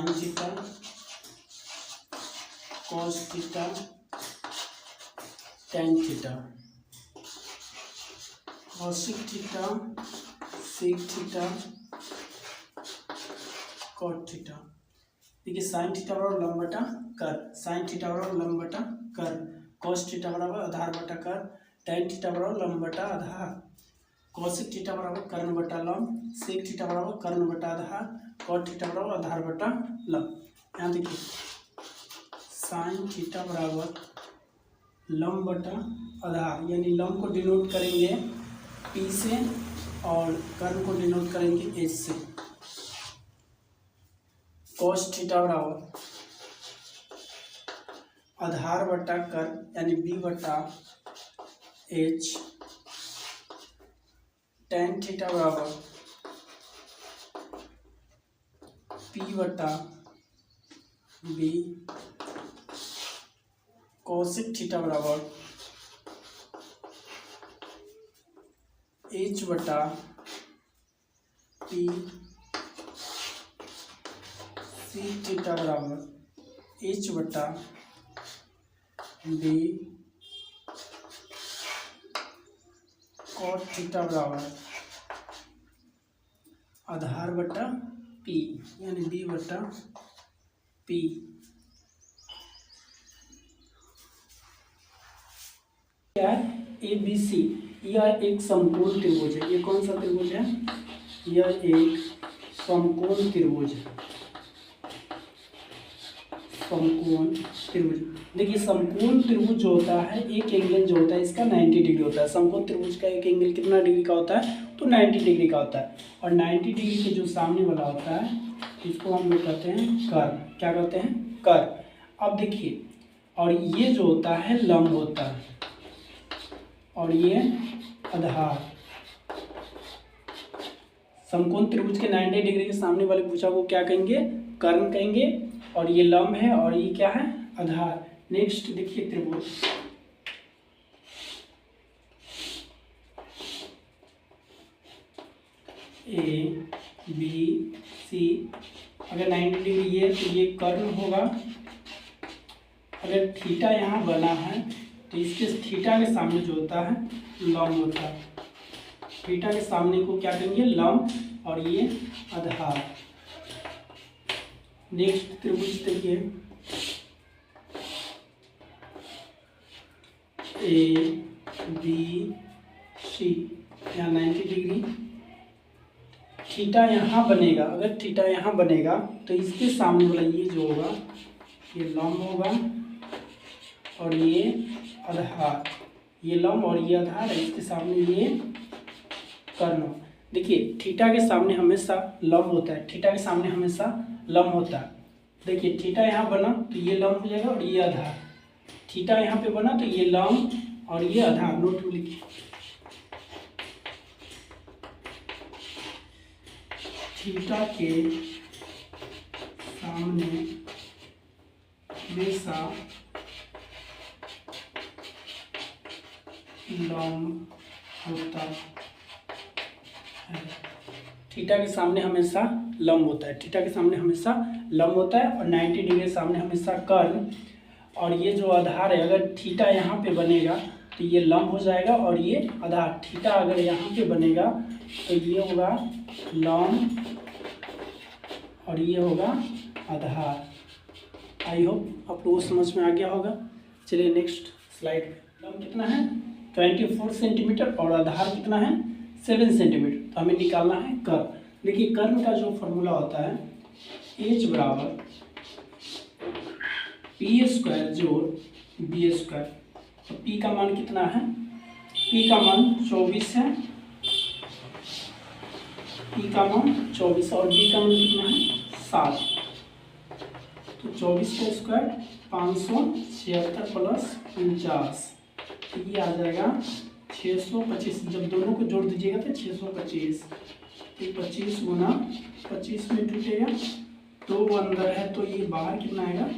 Sign theta cos theta tan theta, cosec theta sec theta cot theta. देखिए sine theta बराबर लंब बटा कर, साइन थीटा बराबर लंब बटा कर, कॉस थीटा बराबर आधार बटा कर, टेन थीटा बराबर लंब बटा आधार, कॉसिक थीटा बराबर कर्ण बटा लंब, सेक थीटा बराबर कर्ण बटा आधार, कॉट थीटा बराबर आधार बटा लंब। यहाँ देखिए साइन थीटा बराबर लंब बटा आधार, यानी लंब को डिनोट करेंगे P से और कर्ण को डिनोट करेंगे H से। कॉस थीटा बराबर आधार बटा कर यानी B बटा H, टेन थीटा बराबर P बटा B, कॉसिक थीटा बराबर H बटा P, सेक थीटा बराबर H बटा B, कॉट थीटा बराबर आधार बटा P यानी B बटा P। क्या है ABC, यह एक समकोण त्रिभुज है। ये कौन सा त्रिभुज है? यह एक समकोण त्रिभुज है, समकोण त्रिभुज। देखिए समकोण त्रिभुज जो होता है एक एंगल जो होता है इसका 90 डिग्री होता है। समकोण त्रिभुज का एक एंगल कितना डिग्री का होता है? तो 90 डिग्री का होता है। और 90 डिग्री के जो सामने वाला होता है इसको हम लोग कहते हैं कर्ण। क्या कहते हैं? कर्ण। अब देखिए और ये जो होता है लंब होता है और ये आधार। समकोण त्रिभुज के 90 डिग्री के सामने वाले भुजा को क्या कहेंगे? कर्ण कहेंगे। और ये लंब है और ये क्या है? आधार। नेक्स्ट देखिए त्रिभुज ए बी सी, अगर 90 डिग्री ये तो ये कर्ण होगा। अगर थीटा यहाँ बना है तो इसके थीटा के सामने जो होता है लंब होता है। थीटा के सामने को क्या कहेंगे? लंब और ये आधार। नेक्स्ट त्रिभुज देखिए ए बी सी, यहाँ 90 डिग्री। थीटा यहाँ बनेगा, अगर थीटा यहाँ बनेगा तो इसके सामने वाला ये जो होगा ये लंब होगा और ये आधार। ये लंब और ये आधार है, इसके सामने ये कर्ण। देखिए थीटा के सामने हमेशा लंब होता है, थीटा के सामने हमेशा लंब होता है। देखिए थीटा यहाँ बना तो ये लंब हो जाएगा और ये आधार। थीटा यहाँ पे बना तो ये लंब और ये आधार। नोट में लिखिए थीटा के सामने हमेशा लंब होता है। थीटा के सामने हमेशा लंब होता है, थीटा के सामने हमेशा लंब होता है और 90 डिग्री के सामने हमेशा कर्ण। और ये जो आधार है अगर थीटा यहाँ पे बनेगा तो ये लंब हो जाएगा और ये आधार। थीटा अगर यहाँ पे बनेगा तो ये होगा लंब और ये होगा आधार। आई होप आप लोगों को समझ में आ गया होगा। चलिए नेक्स्ट स्लाइड पे। लंब कितना है? 24 सेंटीमीटर और आधार कितना है? 7 सेंटीमीटर। तो हमें निकालना है कर्ण। देखिए कर्ण का जो फॉर्मूला होता है H बराबर P स्क्वायर जोड़ B स्क्वायर। तो P का मान कितना है? P का मान 24 है, P का मान 24 और B का मान कितना है? 7। तो 24 का स्क्वायर 576 प्लस 49, ये आ जाएगा 625। जब दोनों को जोड़ दीजिएगा तो 625। तो 25 गुना 25 में टूटेगा, 2 अंदर है तो ये बाहर कितना आएगा?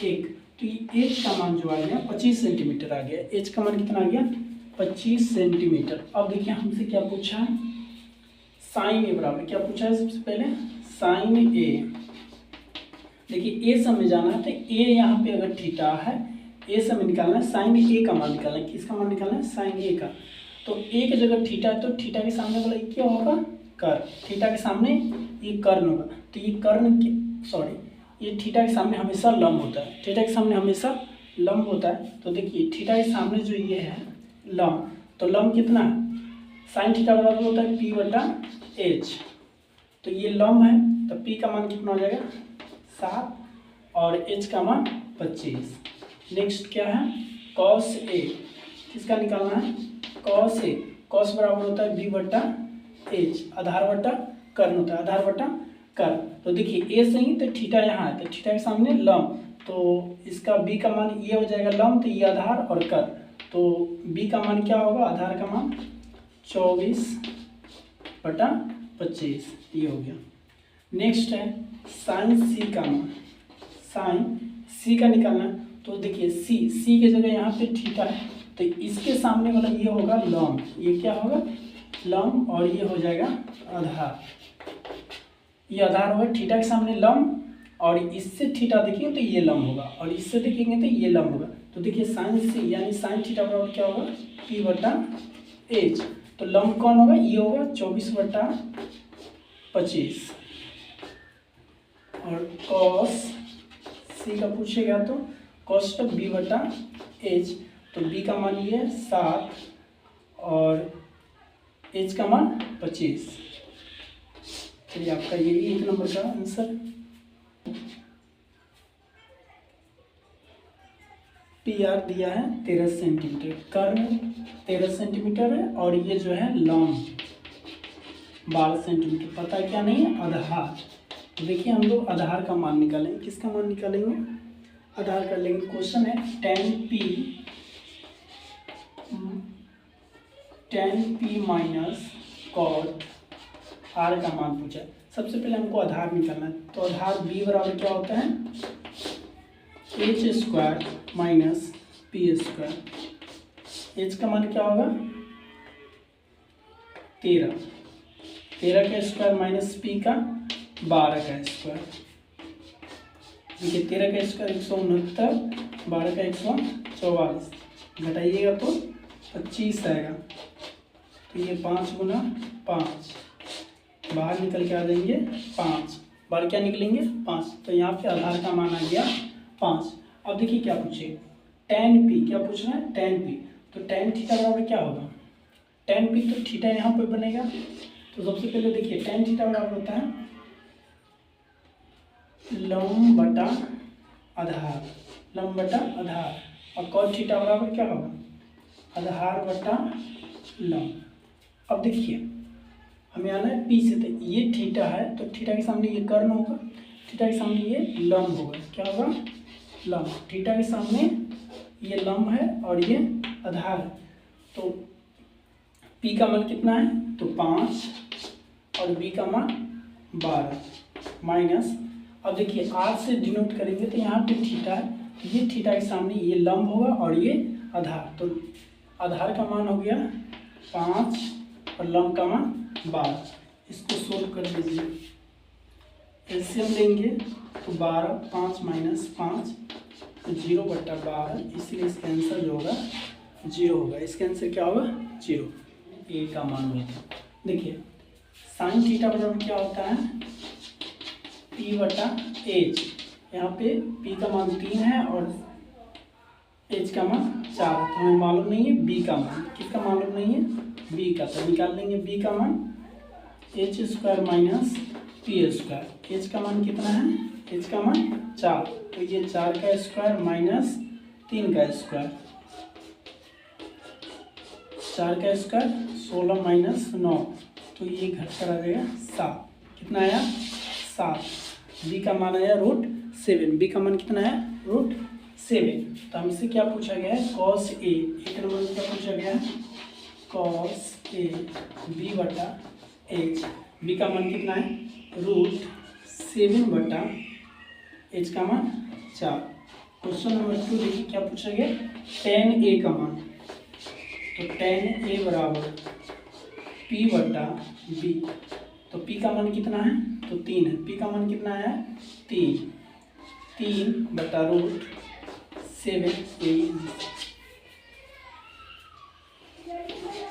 1। तो ये एच का मान जो आ गया 25 सेंटीमीटर आ गया। एच का मान कितना आ गया? 25 सेंटीमीटर। अब देखिए हमसे क्या पूछा है? साइन ए बराबर क्या पूछा है? सबसे पहले साइन ए देखिए ए सम में जाना है तो ए यहाँ पे अगर थीटा है, ए सम में निकालना है, साइन ए का मान निकालना है। किसका मान निकालना है? साइन ए का। तो ए की जगह थीटा है तो थीटा के सामने वाला क्या होगा? कर्व। थीटा के सामने ये कर्ण होगा, तो ये कर्ण ये थीटा के सामने हमेशा लंब होता है। थीटा के सामने हमेशा लंब होता है। तो देखिए थीटा के सामने जो ये है लंब, तो लंब कितना है? साइन थीटा बराबर होता है पी बटा एच। तो ये लंब है तो पी का मान कितना हो जाएगा? 7 और एच का मान 25। नेक्स्ट क्या है? Cos A. किसका निकालना है? Cos A. कॉस बराबर होता है बी बटा एच, आधार बटा कर्ण होता है, आधार बटा कर्ण। तो देखिए ए सही तो थीटा यहाँ है, तो थीटा के सामने लंब, तो इसका बी का मान ये हो जाएगा लंब, तो ये आधार और कर्ण। तो बी का मान क्या होगा? आधार का मान 24 बटा 25, ये हो गया। नेक्स्ट है साइन सी का मान। साइन सी का निकालना है तो देखिए सी के जगह यहाँ पे थीटा है, तो इसके सामने वाला ये होगा लंब, ये क्या होगा? लंब, और ये हो जाएगा आधार। ये आधार होगा थीटा के सामने लंब, और इससे थीटा देखेंगे तो ये लंब होगा, और इससे देखेंगे तो ये लंब होगा। तो देखिए साइन सी यानी साइन थीटा बराबर क्या होगा? पी बटा एच। तो लंब कौन होगा? ये होगा 24 बटा 25। और कॉस सी का पूछेगा तो कॉस ऑफ बी बटा एच, तो बी का मान ये है 7 और एच का मान 25। चलिए आपका ये भी 1 नंबर का आंसर। पी आर दिया है 13 सेंटीमीटर, कर्ण 13 सेंटीमीटर है, और ये जो है लंब 12 सेंटीमीटर। पता क्या नहीं है? आधार। तो देखिए हम लोग आधार का मान निकालेंगे। किसका मान निकालेंगे? आधार कर लेंगे। क्वेश्चन है tan p minus cot R का मान पूछा है। सबसे पहले हमको आधार निकालना है, तो आधार b बराबर क्या होता है? H square minus P square. H का मान क्या होगा? 13 का स्क्वायर माइनस पी का 12 का स्क्वायर। देखिए 13 का स्क्वायर 169, 12 का 144, घटाइएगा तो 25 आएगा। तो ये 5 गुना 5, बाहर निकल के आ जाएंगे 5, बाहर क्या निकलेंगे? 5। तो यहाँ पे आधार का मान आ गया 5। अब देखिए क्या पूछे? tan p। क्या पूछ रहा है? tan p। तो tan थीटा बराबर क्या होगा? tan p तो थीटा यहाँ पे बनेगा। तो सबसे पहले देखिए tan थीटा बराबर होता है लंब बटा आधार, लंब बटा आधार, और cos थीटा बराबर क्या होगा? आधार बटा लंब। अब देखिए हमें आना है पी से, तो ये थीटा है तो थीटा के सामने ये कर्ण होगा, थीटा के सामने ये लंब होगा। क्या होगा? लंब। थीटा के सामने ये लंब है और ये आधार है। तो पी का मान कितना है? तो 5 और बी का मान 12 माइनस। अब देखिए आर से डिनोट करेंगे तो यहाँ पे थीटा है, तो ये थीटा के सामने ये लंब होगा और ये आधार। तो आधार का मान हो गया 5 और लंब का मान 12। इसको सोल्व कर लीजिए। एलसीएम लेंगे तो 12, 5 माइनस 5 तो 0 बटा 12, इसलिए इसका आंसर जो होगा 0 होगा। इसका आंसर क्या होगा? 0। ए का मान होगा। देखिए साइन थीटा बराबर क्या होता है? पी बटा एच। यहाँ पे पी का मान 3 है और एच का मान 4 है, तो हमें मालूम नहीं है बी का मान। किसका मालूम नहीं है? बी का। तो निकाल लेंगे बी का मान H square minus P square. H का मान कितना है? एच का मान 4, तो ये 4 का स्क्वायर माइनस 3 का स्क्वायर, 4 का स्क्वायर 16 माइनस 9, तो ये घट कर आ जाएगा 7। कितना आया? 7। बी का मान आया √7। बी का मान कितना है? √7। तो हमसे क्या पूछा गया है? Cos A. एक नंबर में क्या पूछा गया है? कॉस ए बी बटा एच। बी का मान कितना है? √7 बटा एच का मान 4। क्वेश्चन नंबर 2 देखिए क्या पूछा गया? tan ए का मान। तो tan ए बराबर p बटा b। तो p का मान कितना है? तो 3 है। p का मान कितना है? 3। 3/√7a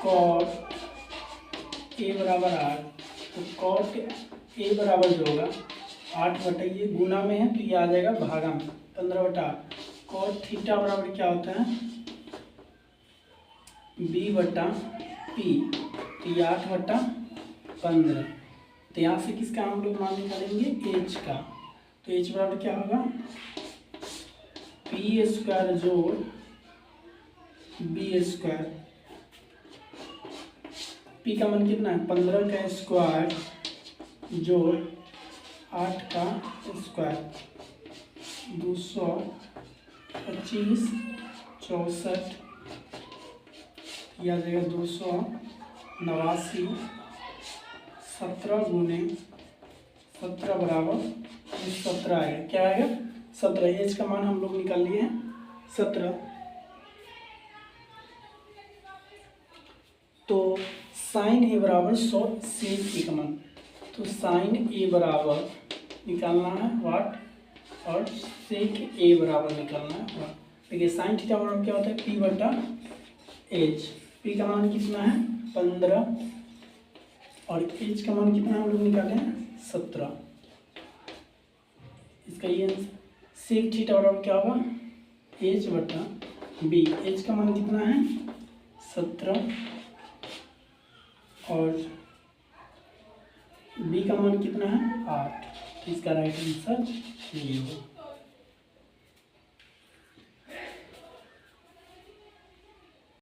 cot a बराबर 8। तो cot a बराबर जो होगा 8 ये गुना में है तो ये आ जाएगा भागा में 15/8। cot थीटा बराबर क्या होता है b/p, तो ये 8/15। तो यहाँ से किसका हम लोग मान निकालेंगे h का। तो h बराबर क्या होगा p² जोड़ b²। p का मान कितना है 15 का स्क्वायर जोड़ 8 का स्क्वायर 225 64 या जाएगा 289 17 गुने 17 बराबर 17 आएगा। क्या आएगा 17। एच का मान हम लोग निकाल लिए हैं 17। तो साइन ए बराबर 100 सेक ए का मान। तो साइन ए बराबर निकालना है वाट और सेक ए बराबर निकालना है वाट। देखिए साइन थीटा बराबर क्या होता है p/h। p का मान कितना है 15 और h का मान कितना हम लोग निकाले हैं 17। इसका ये सेक थीटा बराबर क्या होगा h/b। h का मान कितना है 17 और b का मान कितना है 8। इसका राइट आंसर ये होगा।